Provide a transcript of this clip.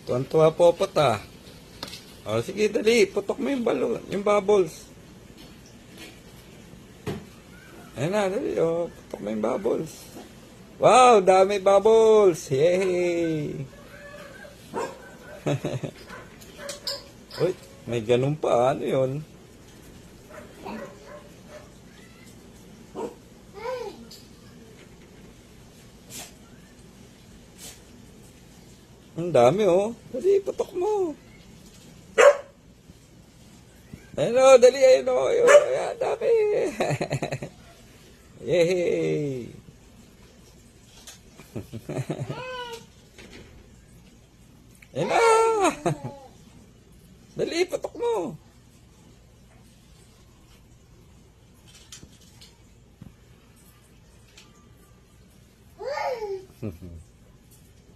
Tuwan-tuwa Popot ah. O sige, dali. Putok mo yung balon, yung bubbles. Ayan na, dali. O, putok mo yung bubbles. Wow, dami bubbles. Yay! Uy, may ganun pa. Ano yun? Ang dami oh. Dali, putok mo. Ayun o, dali. Ayun o. Ayan, dami. Yay! Ayun na. Dali,